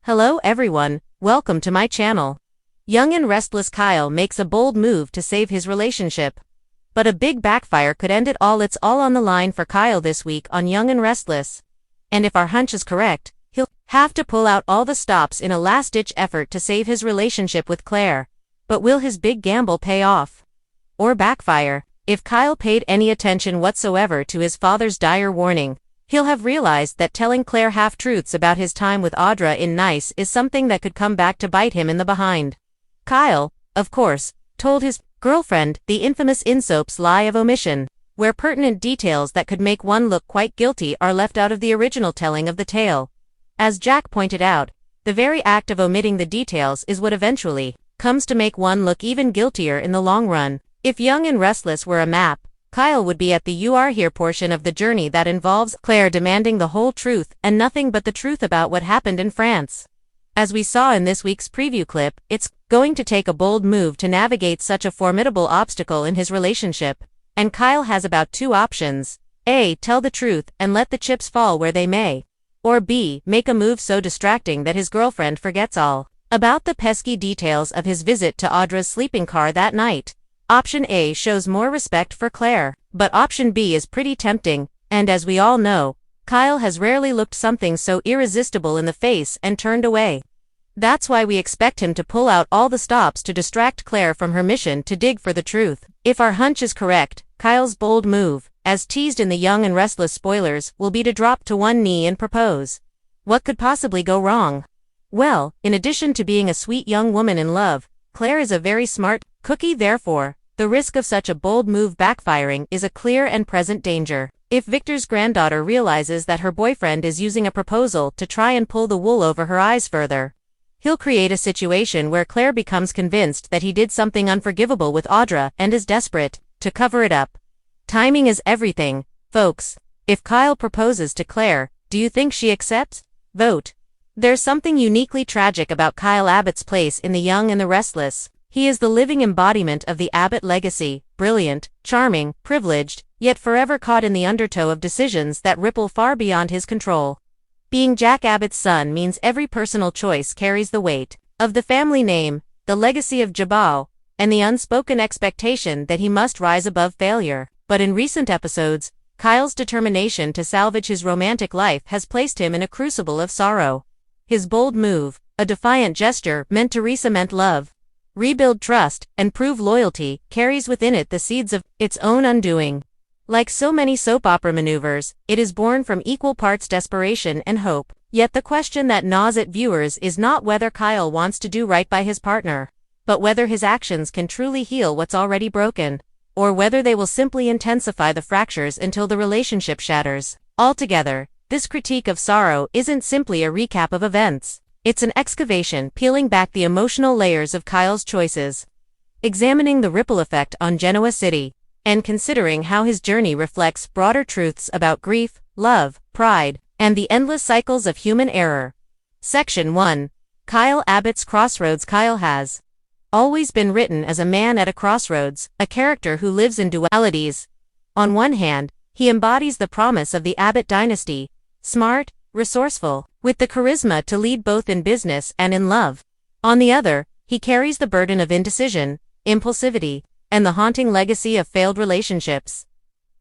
Hello everyone, welcome to my channel. Young and restless Kyle makes a bold move to save his relationship. But a big backfire could end it all. It's all on the line for Kyle this week on Young and Restless. And if our hunch is correct, he'll have to pull out all the stops in a last-ditch effort to save his relationship with Claire. But will his big gamble pay off? Or backfire? If Kyle paid any attention whatsoever to his father's dire warning, he'll have realized that telling Claire half-truths about his time with Audra in Nice is something that could come back to bite him in the behind. Kyle, of course, told his girlfriend the infamous Insoap's lie of omission, where pertinent details that could make one look quite guilty are left out of the original telling of the tale. As Jack pointed out, the very act of omitting the details is what eventually comes to make one look even guiltier in the long run. If Young and Restless were a map, Kyle would be at the "you are here" portion of the journey that involves Claire demanding the whole truth and nothing but the truth about what happened in France. As we saw in this week's preview clip, it's going to take a bold move to navigate such a formidable obstacle in his relationship, and Kyle has about two options: A. Tell the truth and let the chips fall where they may, or B. Make a move so distracting that his girlfriend forgets all about the pesky details of his visit to Audra's sleeping car that night. Option A shows more respect for Claire, but option B is pretty tempting, and as we all know, Kyle has rarely looked something so irresistible in the face and turned away. That's why we expect him to pull out all the stops to distract Claire from her mission to dig for the truth. If our hunch is correct, Kyle's bold move, as teased in the Young and Restless spoilers, will be to drop to one knee and propose. What could possibly go wrong? Well, in addition to being a sweet young woman in love, Claire is a very smart cookie. Therefore, the risk of such a bold move backfiring is a clear and present danger. If Victor's granddaughter realizes that her boyfriend is using a proposal to try and pull the wool over her eyes further, he'll create a situation where Claire becomes convinced that he did something unforgivable with Audra and is desperate to cover it up. Timing is everything, folks. If Kyle proposes to Claire, do you think she accepts? Vote. There's something uniquely tragic about Kyle Abbott's place in the Young and the Restless. He is the living embodiment of the Abbott legacy, brilliant, charming, privileged, yet forever caught in the undertow of decisions that ripple far beyond his control. Being Jack Abbott's son means every personal choice carries the weight of the family name, the legacy of Jabal, and the unspoken expectation that he must rise above failure. But in recent episodes, Kyle's determination to salvage his romantic life has placed him in a crucible of sorrow. His bold move, a defiant gesture meant to re-cement love, rebuild trust, and prove loyalty, carries within it the seeds of its own undoing. Like so many soap opera maneuvers, it is born from equal parts desperation and hope. Yet the question that gnaws at viewers is not whether Kyle wants to do right by his partner, but whether his actions can truly heal what's already broken, or whether they will simply intensify the fractures until the relationship shatters. Altogether, this critique of sorrow isn't simply a recap of events. It's an excavation peeling back the emotional layers of Kyle's choices, examining the ripple effect on Genoa City, and considering how his journey reflects broader truths about grief, love, pride, and the endless cycles of human error. Section 1. Kyle Abbott's Crossroads. Kyle has always been written as a man at a crossroads, a character who lives in dualities. On one hand, he embodies the promise of the Abbott dynasty, smart, resourceful, with the charisma to lead both in business and in love. On the other, he carries the burden of indecision, impulsivity, and the haunting legacy of failed relationships.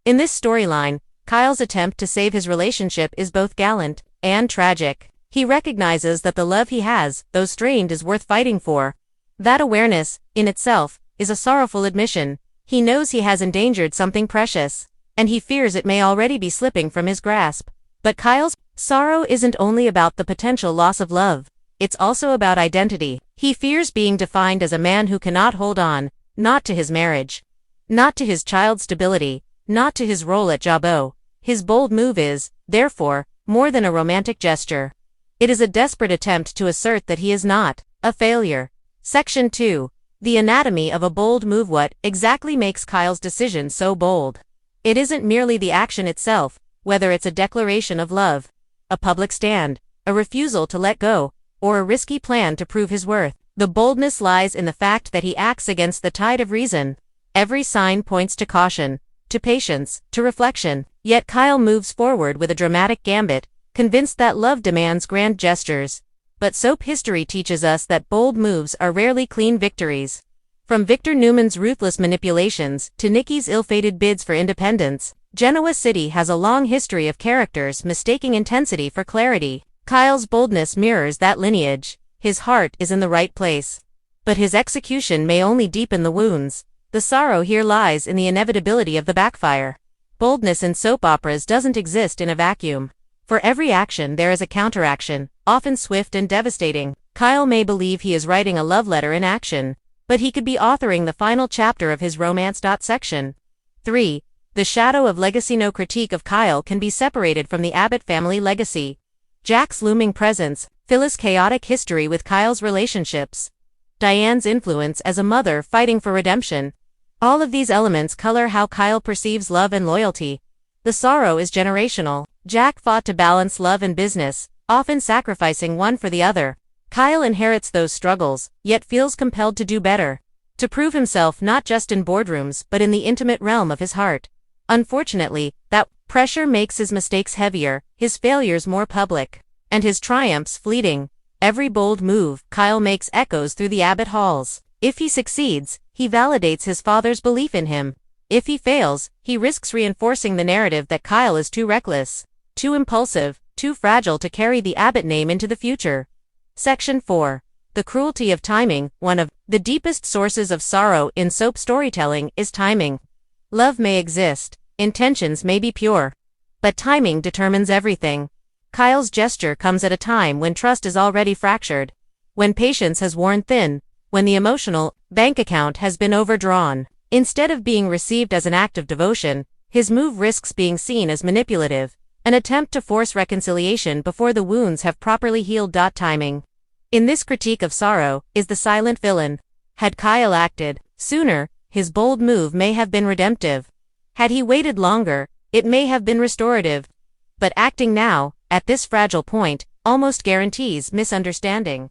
In this storyline, Kyle's attempt to save his relationship is both gallant and tragic. He recognizes that the love he has, though strained, is worth fighting for. That awareness, in itself, is a sorrowful admission. He knows he has endangered something precious, and he fears it may already be slipping from his grasp. But Kyle's sorrow isn't only about the potential loss of love, it's also about identity. He fears being defined as a man who cannot hold on, not to his marriage, not to his child's stability, not to his role at Jabot. His bold move is, therefore, more than a romantic gesture. It is a desperate attempt to assert that he is not a failure. Section 2. The anatomy of a bold move. What exactly makes Kyle's decision so bold? It isn't merely the action itself, whether it's a declaration of love, a public stand, a refusal to let go, or a risky plan to prove his worth. The boldness lies in the fact that he acts against the tide of reason. Every sign points to caution, to patience, to reflection, yet Kyle moves forward with a dramatic gambit, convinced that love demands grand gestures, but soap history teaches us that bold moves are rarely clean victories. From Victor Newman's ruthless manipulations to Nikki's ill-fated bids for independence, Genoa City has a long history of characters mistaking intensity for clarity. Kyle's boldness mirrors that lineage. His heart is in the right place, but his execution may only deepen the wounds. The sorrow here lies in the inevitability of the backfire. Boldness in soap operas doesn't exist in a vacuum. For every action there is a counteraction, often swift and devastating. Kyle may believe he is writing a love letter in action, but he could be authoring the final chapter of his romance. Section 3. The shadow of legacy. No critique of Kyle can be separated from the Abbott family legacy. Jack's looming presence, Phyllis' chaotic history with Kyle's relationships, Diane's influence as a mother fighting for redemption. All of these elements color how Kyle perceives love and loyalty. The sorrow is generational. Jack fought to balance love and business, often sacrificing one for the other. Kyle inherits those struggles, yet feels compelled to do better, to prove himself not just in boardrooms but in the intimate realm of his heart. Unfortunately, that pressure makes his mistakes heavier, his failures more public, and his triumphs fleeting. Every bold move Kyle makes echoes through the Abbott halls. If he succeeds, he validates his father's belief in him. If he fails, he risks reinforcing the narrative that Kyle is too reckless, too impulsive, too fragile to carry the Abbott name into the future. Section 4. The cruelty of timing. One of the deepest sources of sorrow in soap storytelling is timing. Love may exist, intentions may be pure, but timing determines everything. Kyle's gesture comes at a time when trust is already fractured, when patience has worn thin, when the emotional bank account has been overdrawn. Instead of being received as an act of devotion, his move risks being seen as manipulative, an attempt to force reconciliation before the wounds have properly healed. Timing, in this critique of sorrow, is the silent villain. Had Kyle acted sooner, his bold move may have been redemptive. Had he waited longer, it may have been restorative. But acting now, at this fragile point, almost guarantees misunderstanding.